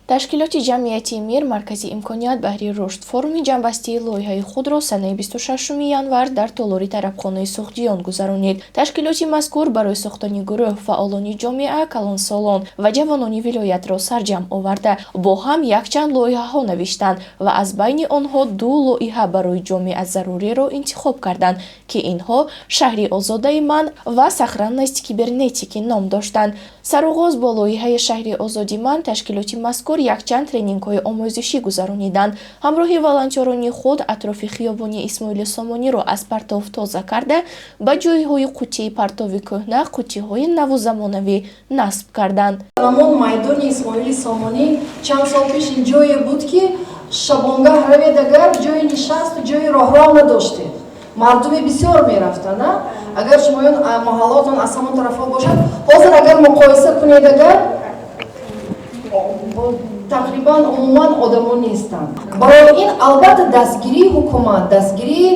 ташкилоти ҷамъияти мир маркази имконият баҳри рушд форуми ҷанбастии лоиҳаи худро санаи 26 январ дар толори тарабхонаи Сухдиён гузаронид. Ташкилоти мазкур барои сохтани гурӯҳ фаъолони ҷомеа калонсолон ва ҷавонони вилоятро сарҷамъ оварда бо ҳам якчанд лоиҳаҳо навиштанд ва аз байни онҳо 2 лоиҳа барои ҷомеа заруриро интихоб карданд ки инҳо шаҳри озодаи ман ва сохранность кибернетики ном доштанд. Сароғоз бо лоиҳаи шаҳри озоди ман ташкилоти мазкур якчанд тренингҳои омӯзишӣ гузарониданд. Ҳамроҳи волонтёрони худ атрофи хиёбони Исмоили Сомониро аз партов тоза карда ба ҷойҳои қуттии партови кӯҳна қуттиҳои наву замонавӣ насб карданд. Ҳамон майдони Исмоили Сомонӣ чанд сол пеш ин ҷое буд ки шабонгаҳ равед агар ҷои нишасту ҷои роҳрав надоштед. Мардуми бисёр мерафтанд. Агар шумоён маҳаллотон аз ҳамон тарафҳо бошад, ҳозир агар муқоиса кунед агар тақрибан умуман одамон нестанд. Барои ин албатта дастгирии ҳукумат, дастгирии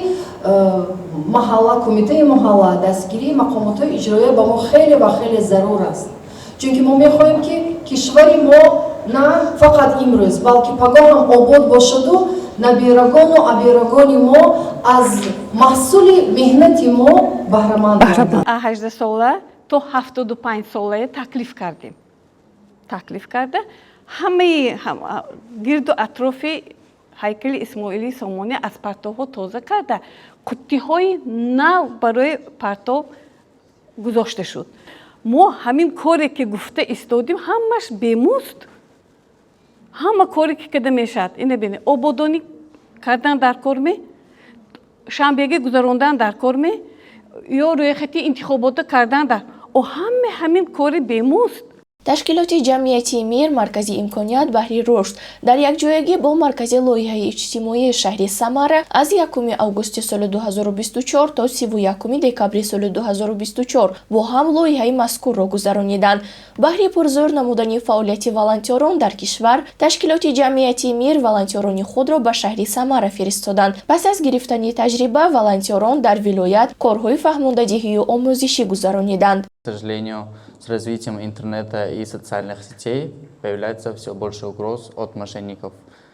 маҳалла, кумитаи маҳалла, дастгирии мақомотҳои иҷроия ба мо хеле ва хеле зарур аст. Чунки мо мехоҳем ки кишвари мо на фақат имрӯз, балки пагоҳ ҳам обод бошаду набирагону абирагони мо аз маҳсули меҳнати мо баҳраманд гарданд. 18 сола то 75 сола таклиф кардем. таклиф карда ҳамаи гирду атрофи ҳайкали Исмоили Сомонӣ аз партовҳо тоза карда қуттиҳои нав барои партов гузошта шуд. мо ҳамин коре ки гуфта истодим ҳамаш бемузд. ҳама коре ки када мешавад ина бини ободонӣ кардан дар кор ме, шанбега гузарондан дар кор ме, ё рӯйхати интихобота кардан дар ҳамин кори бемузд. ташкилоти ҷамъияти мир маркази имконият баҳри рушд дар якҷоягӣ бо маркази лоиҳаи иҷтимоии шаҳри Самара аз 1 августи соли 2024 то 31 декабри соли 2024 бо ҳам лоиҳаи мазкурро гузарониданд. баҳри пурзӯр намудани фаъолияти волонтёрон дар кишвар ташкилоти ҷамъияти мир волонтёрони худро ба шаҳри Самара фиристоданд. пас аз гирифтани таҷриба волонтёрон дар вилоят корҳои фаҳмондадиҳию омӯзишӣ гузарониданд. К сожалению, с развитием интернета и социальных сетей появляется все больше угроз от мошенников,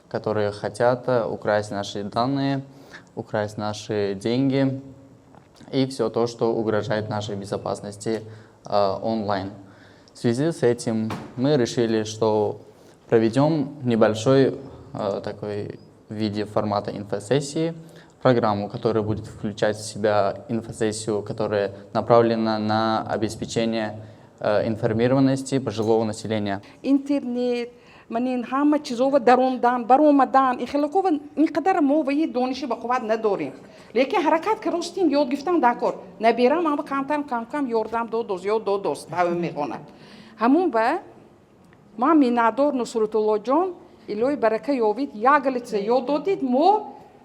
которые хотят украсть наши данные, украсть наши деньги и все то, что угрожает нашей безопасности онлайн. В связи с этим мы решили, что проведем небольшой такой в виде формата инфосессии программу, которая будет включать в себя инфосессию, которая направлена на обеспечение информированности пожилого населения. Интернет, манин ҳама чизова даромдан, баромадан, ихлакова инқадар мо ва ин дониши ба қувват надорем. Лекин ҳаракат ки ростин ёд гифтан дакор. Набирам ама кам ёрдам додоз, ёд додоз, таве мехонад. Ҳамун ба ма минадор Нусратулло ҷон, илоҳи барака ёвид, як лице ёд додид, мо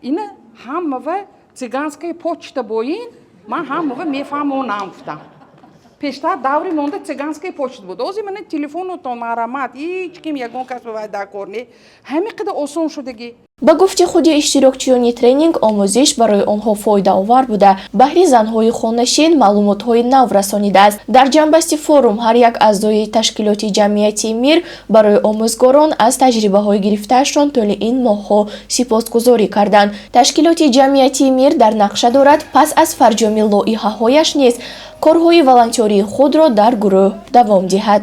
ина ҳамава циганская почта боин, ман ҳамава мефаҳмон намгуфтам. Пештар даври монда циганская почта буд. Озӣ мана телефонотон маҳрамат, ҳеҷ ким ягон кас ба вай дакор не. Ҳамин қадар осон шудагӣ. ба гуфти худи иштирокчиёни тренинг омӯзиш барои онҳо фоидаовар буда баҳри занҳои хонашин маълумотҳои нав расонидааст. дар ҷанбасти форум ҳар як аъзои ташкилоти ҷамъияти мир барои омӯзгорон аз таҷрибаҳои гирифтаашон тӯли ин моҳҳо сипосгузорӣ карданд. ташкилоти ҷамъияти мир дар нақша дорад пас аз фарҷоми лоиҳаҳояш низ корҳои волонтёрии худро дар гурӯҳ давом диҳад.